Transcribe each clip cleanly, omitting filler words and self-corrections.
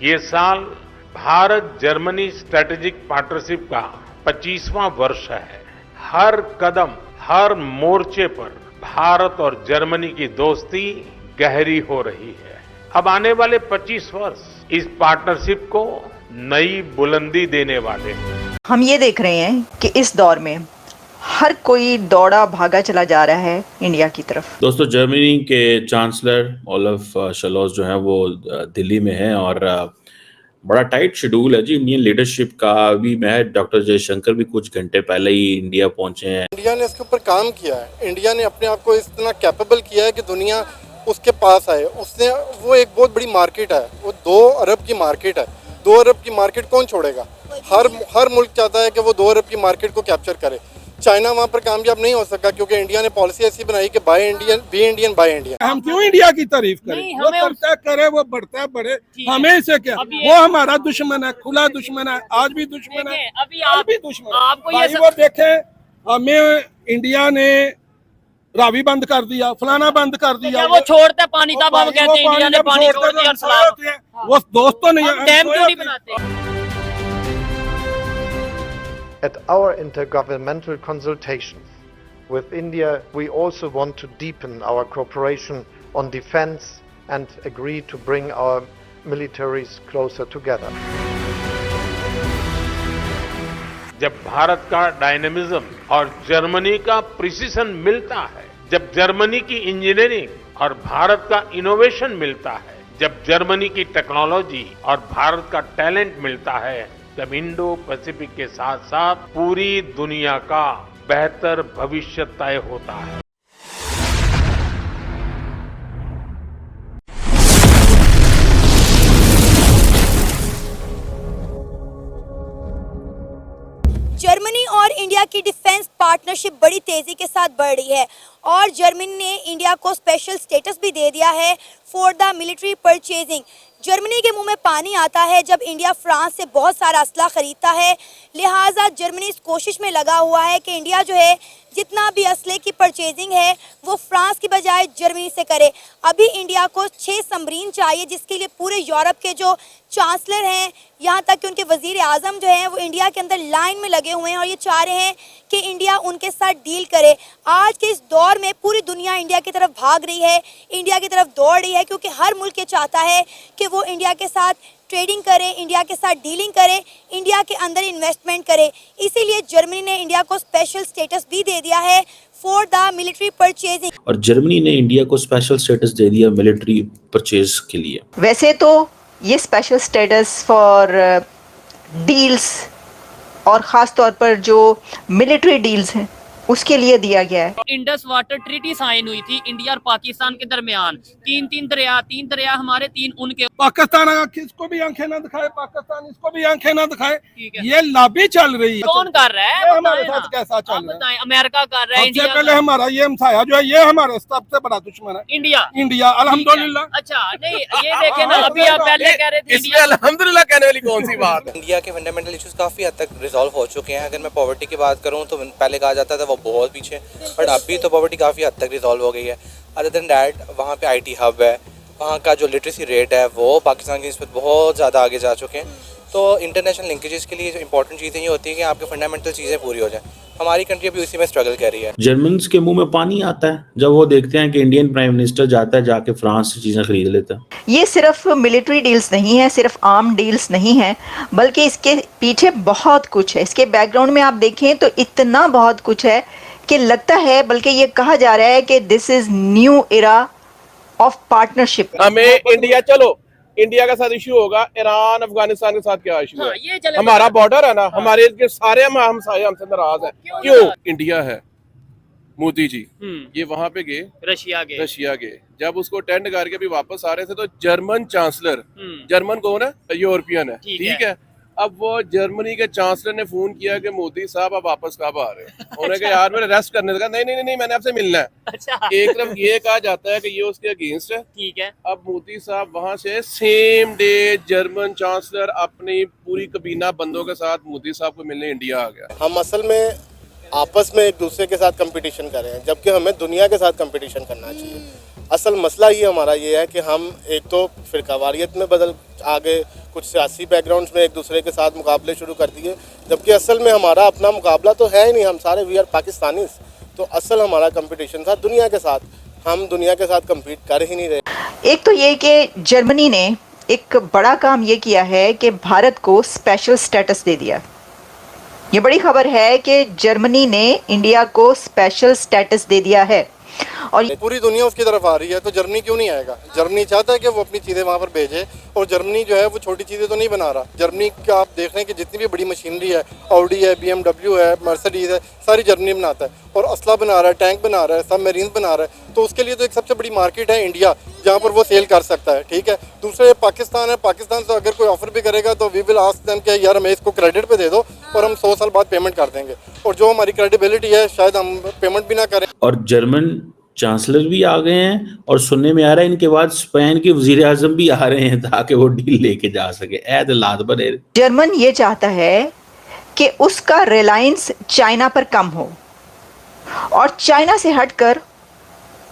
ये साल Bharat Germany strategic partnership का 25वां वर्ष है। हर कदम, हर मोर्चे पर भारत और जर्मनी की दोस्ती गहरी हो रही है। अब आने वाले 25 वर्ष इस पार्टनरशिप को नई बुलंदी देने वाले हैं। हम ये देख रहे हैं कि इस दौर में हर कोई दौड़ा भागा चला जा रहा है इंडिया की तरफ। दोस्तों, जर्मनी के चांसलर ओलाफ शॉल्ज जो है वो दिल्ली में है और बड़ा टाइट शेड्यूल है जी इंडियन लीडरशिप का। अभी मैं डॉक्टर जयशंकर भी कुछ घंटे पहले ही इंडिया पहुंचे हैं। इंडिया ने इसके ऊपर काम किया है। इंडिया ने अपने आप को इतना कैपेबल किया है कि दुनिया उसके पास आए। उसने वो एक बहुत बड़ी मार्केट है, वो 2 अरब की मार्केट है। 2 अरब की मार्केट कौन छोड़ेगा? हर मुल्क चाहता है कि वो 2 अरब की मार्केट को कैप्चर करे। चाइना वहाँ पर कामयाब नहीं हो सका क्योंकि इंडिया ने पॉलिसी ऐसी बनाई कि buy Indian be Indian buy India. हम क्यों इंडिया की तारीफ करें? वो करता करे, वो बढ़ता बढ़े, हमें इसे क्या? वो हमारा दुश्मन है, खुला दुश्मन है, आज भी दुश्मन है, आज भी दुश्मन है। भाई वो देखे, हमें इंडिया ने रावी बंद कर दिया, फलाना बंद कर दिया। वो छोड़ता पानी तब हम कहते हैं इंडिया ने पानी छोड़ दिया। वो दोस्त तो नहीं, डैम क्यों नहीं बनाते? At our intergovernmental consultations with India, we also want to deepen our cooperation on defense and agree to bring our militaries closer together. जब भारत का डायनेमिज्म और जर्मनी का प्रिसीजन मिलता है, जब जर्मनी की इंजीनियरिंग और भारत का इनोवेशन मिलता है, जब जर्मनी की टेक्नोलॉजी और भारत का टैलेंट मिलता है, तब इंडो पैसिफिक के साथ साथ पूरी दुनिया का बेहतर भविष्य तय होता है। जर्मनी और इंडिया की डिफेंस पार्टनरशिप बड़ी तेजी के साथ बढ़ रही है और जर्मनी ने इंडिया को स्पेशल स्टेटस भी दे दिया है for the military purchasing. Germany के मुंह में पानी आता है जब इंडिया फ्रांस से बहुत सारा असला खरीदता है, लिहाजा जर्मनी इस कोशिश में लगा हुआ है कि इंडिया जो है जितना भी असले की परचेजिंग है वो फ्रांस की बजाय जर्मनी से करे। अभी इंडिया को 6 सबमरीन चाहिए जिसके लिए पूरे यूरोप के जो चांसलर हैं, यहाँ तक कि उनके वजीर आजम जो हैं वो इंडिया के अंदर लाइन में लगे हुए हैं और ये चाह रहे हैं कि इंडिया उनके साथ डील करे। आज के इस दौर में पूरी दुनिया इंडिया की तरफ भाग रही है, इंडिया की तरफ दौड़ रही है क्योंकि हर मुल्क ये चाहता है कि वो इंडिया के साथ ट्रेडिंग करे, इंडिया के साथ डीलिंग करे, इंडिया के अंदर इन्वेस्टमेंट करे। इसीलिए जर्मनी ने इंडिया को स्पेशल स्टेटस भी दे दिया है फॉर द मिलिट्री परचेजिंग। और जर्मनी ने इंडिया को स्पेशल स्टेटस दे दिया मिलिट्री परचेज के लिए। वैसे तो ये स्पेशल स्टेटस फॉर डील्स और ख़ास तौर पर जो मिलिट्री डील्स हैं उसके लिए दिया गया है। इंडस वाटर ट्रीटी साइन हुई थी इंडिया और पाकिस्तान के दरमियान। 3 दरिया हमारे, 3 उनके। पाकिस्तान इसको भी आंखें ना दिखाए, पाकिस्तान इसको भी आंखें ना दिखाए। ये लॉबी चल रही है। कौन कर रहा है? हमारे साथ कैसा चल रहा है? अमेरिका कर रहा है। सबसे पहले हमारा ये हमसाया जो है ये हमारा सबसे बड़ा दुश्मन है इंडिया। अल्हम्दुलिल्लाह। अच्छा, नहीं ये देखे ना, अभी आप पहले कह रहे थे इसमें अल्हम्दुलिल्लाह कहने वाली कौन सी बात है? इंडिया के फंडामेंटल इश्यूज काफी हद तक रिजॉल्व हो चुके हैं। अगर मैं पॉवर्टी की बात करूं तो पहले कहा जाता था वो बहुत पीछे, बट अभी तो पॉवर्टी काफ़ी हद तक रिजॉल्व हो गई है। अदर देन डैट वहाँ पे आईटी हब है, वहाँ का जो लिटरेसी रेट है वो पाकिस्तान की निस्बत बहुत ज़्यादा आगे जा चुके हैं। तो इंटरनेशनल लिंकेजेस के लिए जो इंपॉर्टेंट चीज़ें ये होती है कि आपके फंडामेंटल चीज़ें पूरी हो जाएं। हमारी कंट्री अभी उसी में स्ट्रगल कर रही है। जर्मन्स के मुंह में पानी आता है जब वो देखते हैं कि इंडियन प्राइम मिनिस्टर जाता है जाके फ्रांस से चीजें खरीद लेता है। ये सिर्फ मिलिट्री डील्स नहीं है, सिर्फ आर्म डील्स नहीं है, बल्कि इसके पीछे बहुत कुछ है। इसके बैकग्राउंड में आप देखें तो इतना बहुत कुछ है कि लगता है, बल्कि ये कहा जा रहा है कि this is new era of partnership. हमें इंडिया का साथ इशू होगा, ईरान अफगानिस्तान के साथ क्या इशू है? हमारा बॉर्डर है ना, हमारे सारे हमसाये हमसे नाराज है। क्यों? इंडिया है, मोदी जी ये वहां पे गए, रशिया गए। जब उसको अटेंड करके भी वापस आ रहे थे तो जर्मन चांसलर, जर्मन कौन है? यूरोपियन है, ठीक है। अब वो जर्मनी के चांसलर ने फोन किया कि मोदी साहब आप वापस कब आ रहे हैं? उन्होंने कहा यार मैंने रेस्ट करने का। नहीं मैंने आपसे मिलना है। अच्छा। एक तरफ ये कहा जाता है कि ये उसके अगेंस्ट है, ठीक है। अब मोदी साहब वहां से सेम डे जर्मन चांसलर अपनी पूरी कबीना बंदों के साथ मोदी साहब को मिलने इंडिया आ गया। हम असल में आपस में एक दूसरे के साथ कंपटीशन कर रहे हैं, जबकि हमें दुनिया के साथ कंपटीशन करना चाहिए। असल मसला ही हमारा ये है कि हम एक तो फिरकावारियत में बदल आगे कुछ सियासी बैकग्राउंड्स में एक दूसरे के साथ मुकाबले शुरू कर दिए, जबकि असल में हमारा अपना मुकाबला तो है ही नहीं। हम सारे वी आर पाकिस्तानीज, तो असल हमारा कंपटीशन था दुनिया के साथ, हम दुनिया के साथ compete कर ही नहीं रहे। एक तो ये कि जर्मनी ने एक बड़ा काम ये किया है कि भारत को स्पेशल स्टेटस दे दिया। ये बड़ी खबर है कि जर्मनी ने इंडिया को स्पेशल स्टेटस दे दिया है और पूरी दुनिया उसकी तरफ आ रही है, तो जर्मनी क्यों नहीं आएगा? जर्मनी चाहता है कि वो अपनी चीज़ें वहाँ पर भेजे, और जर्मनी जो है वो छोटी चीज़ें तो नहीं बना रहा। जर्मनी का आप देख रहे हैं कि जितनी भी बड़ी मशीनरी है, ऑडी है, BMW है, मर्सिडीज़ है, सारी जर्मनी बनाता है, और असला बना रहा है, टैंक बना रहा है, सबमरीन बना रहा है। तो उसके लिए तो एक सबसे बड़ी मार्केट है इंडिया, जहाँ पर वो सेल कर सकता है। ठीक है, दूसरे पाकिस्तान है, पाकिस्तान से अगर कोई ऑफर भी करेगा तो वी विल आस्क देम कि यार हमें इसको क्रेडिट पे दे दो और हम 100 साल बाद पेमेंट कर देंगे, और जो हमारी क्रेडिबिलिटी है शायद हम पेमेंट भी ना करें। और जर्मन चांसलर भी आ गए हैं और सुनने में आ रहा है इनके बाद स्पेन के वजीर आजम भी आ रहे हैं ताकि वो डील लेके जा सके। ऐद बने। जर्मन ये चाहता है कि उसका रिलायंस चाइना पर कम हो और चाइना से हटकर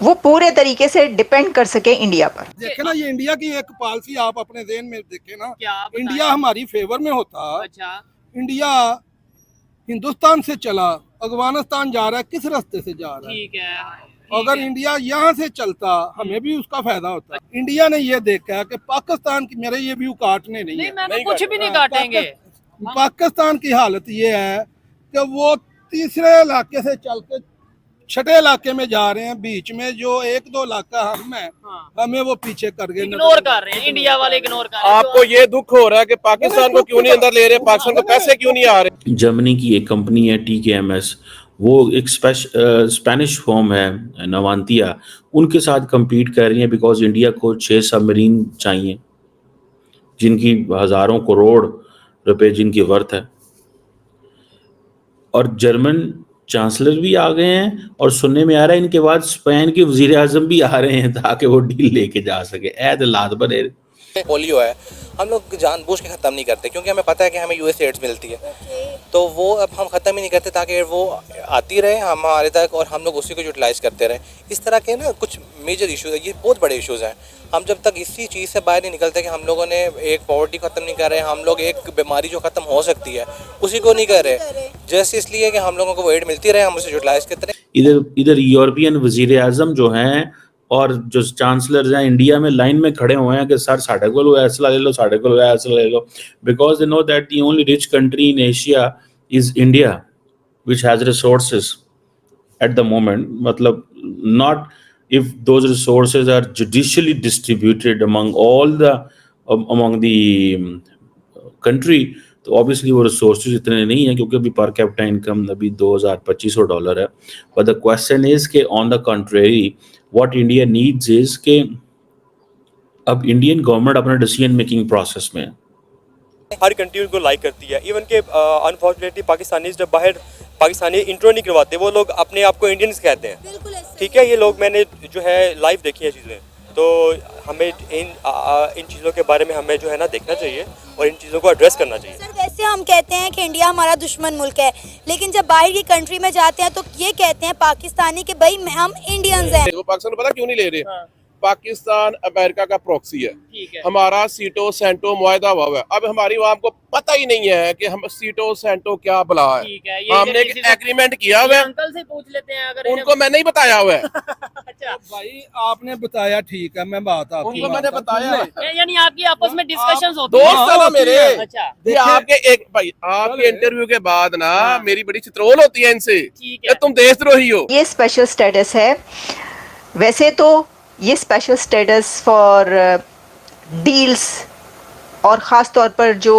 वो पूरे तरीके से डिपेंड कर सके इंडिया पर। देखे ना, ये इंडिया की एक पॉलिसी आप अपने ज़हन में देखे ना, क्या इंडिया हमारी फेवर में होता। अच्छा, इंडिया हिंदुस्तान से चला, अफगानिस्तान जा रहा है, किस रास्ते से जा रहा है? ठीक है। अगर इंडिया यहाँ से चलता हमें भी उसका फायदा होता। इंडिया ने ये देखा कि पाकिस्तान की, मेरे ये व्यू काटने नहीं है, मैंने कुछ भी नहीं काटेंगे। पाकिस्तान की हालत ये है कि वो तीसरे इलाके से चल के छठे इलाके में जा रहे हैं, बीच में जो 1-2 इलाका हम है, हमें वो पीछे कर गए, इग्नोर कर रहे हैं, इंडिया वाले इग्नोर कर रहे हैं। आपको ये दुख हो रहा है कि पाकिस्तान को क्यों नहीं अंदर ले रहे, पाकिस्तान को पैसे क्यों नहीं आ रहे? जर्मनी की एक कंपनी है TKMS, वो एक स्पेनिश फर्म है नवांतिया, उनके साथ compete कर रही है बिकॉज इंडिया को 6 सबमरीन चाहिए जिनकी हजारों करोड़ रुपए जिनकी वर्थ है। और जर्मन चांसलर भी आ गए हैं और सुनने में आ रहा है इनके बाद स्पेन के वजीर आजम भी आ रहे हैं ताकि वो डील लेके जा सके। ऐद बने। पोलियो है, हम लोग जानबूझ के ख़त्म नहीं करते क्योंकि हमें पता है कि हमें US एड्स मिलती है, तो वो अब हम ख़त्म ही नहीं करते ताकि वो आती रहे हमारे तक और हम लोग उसी को यूटिलाइज़ करते रहें। इस तरह के ना कुछ मेजर इश्यूज़ है, ये बहुत बड़े इश्यूज़ हैं। हम जब तक इसी चीज़ से बाहर नहीं निकलते कि हम लोगों ने एक पॉवर्टी ख़त्म नहीं कर रहे, हम लोग एक बीमारी जो ख़त्म हो सकती है उसी को नहीं कर रहे, जैसे इसलिए कि हम लोगों को वो एड मिलती रहे, हम उसे यूटिलाइज़ करते रहें। इधर यूरोपियन वजीर आजम जो हैं और जो चांसलर हैं इंडिया में लाइन में खड़े हुए हैं कि सर साढ़े को फैसला ले लो, साढ़े को फैसला ले लो, because they know that the only rich country in Asia is India which has resources at the moment. मतलब not if those resources are judicially distributed among the country, तो obviously वो resources इतने नहीं हैं क्योंकि अभी per capita income अभी $2,200 है। But the question is कि on the contrary what India needs is कि अब Indian government अपना decision making process में है। हर कंट्री उनको लाइक करती है, इवन के अनफॉर्चुनेटली पाकिस्तानी जब बाहर पाकिस्तानी इंट्रो नहीं करवाते वो लोग अपने आप को इंडियंस कहते हैं। ठीक है, ये लोग मैंने जो है लाइव देखी है चीज़ें, तो हमें इन चीज़ों के बारे में हमें जो है ना देखना चाहिए और इन चीज़ों को एड्रेस करना चाहिए। सर वैसे हम कहते हैं कि इंडिया हमारा दुश्मन मुल्क है, लेकिन जब बाहर की कंट्री में जाते हैं तो ये कहते हैं पाकिस्तानी कि भाई हम इंडियंस हैं। वो पाकिस्तान को पता क्यों नहीं ले रहे? पाकिस्तान अमेरिका का प्रॉक्सी है, हमारा सीटो सेंटो मुआहदा हुआ है। अब हमारी आवाम को पता ही नहीं है कि हम सीटो सेंटो क्या बुला है। हमने एक एग्रीमेंट किया हुआ है, अंकल से पूछ लेते हैं अगर उनको मैंने ही बताया हुआ है। अच्छा भाई आपने बताया, ठीक है, मैं बात आपकी उनको मैंने बताया है, यानी आपकी आपस में डिस्कशंस होती है। दोस्त है ना मेरे। अच्छा, ये आपके एक भाई आपके इंटरव्यू के बाद ना मेरी बड़ी चित्रोल होती है इनसे, तुम देशद्रोही हो। ये स्पेशल स्टेटस है। वैसे तो ये स्पेशल स्टेटस फॉर डील्स और ख़ास तौर पर जो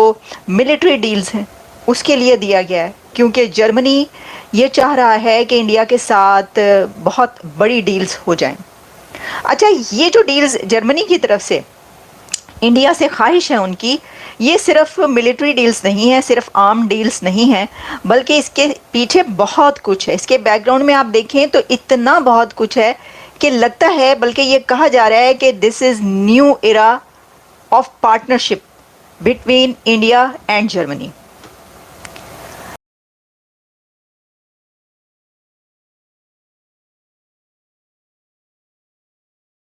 मिलिट्री डील्स हैं उसके लिए दिया गया है, क्योंकि जर्मनी ये चाह रहा है कि इंडिया के साथ बहुत बड़ी डील्स हो जाएं। अच्छा, ये जो डील्स जर्मनी की तरफ से इंडिया से ख्वाहिश है उनकी, ये सिर्फ मिलिट्री डील्स नहीं है, सिर्फ आर्म डील्स नहीं है, बल्कि इसके पीछे बहुत कुछ है। इसके बैकग्राउंड में आप देखें तो इतना बहुत कुछ है कि लगता है, बल्कि ये कहा जा रहा है कि this is new era of partnership between India and Germany.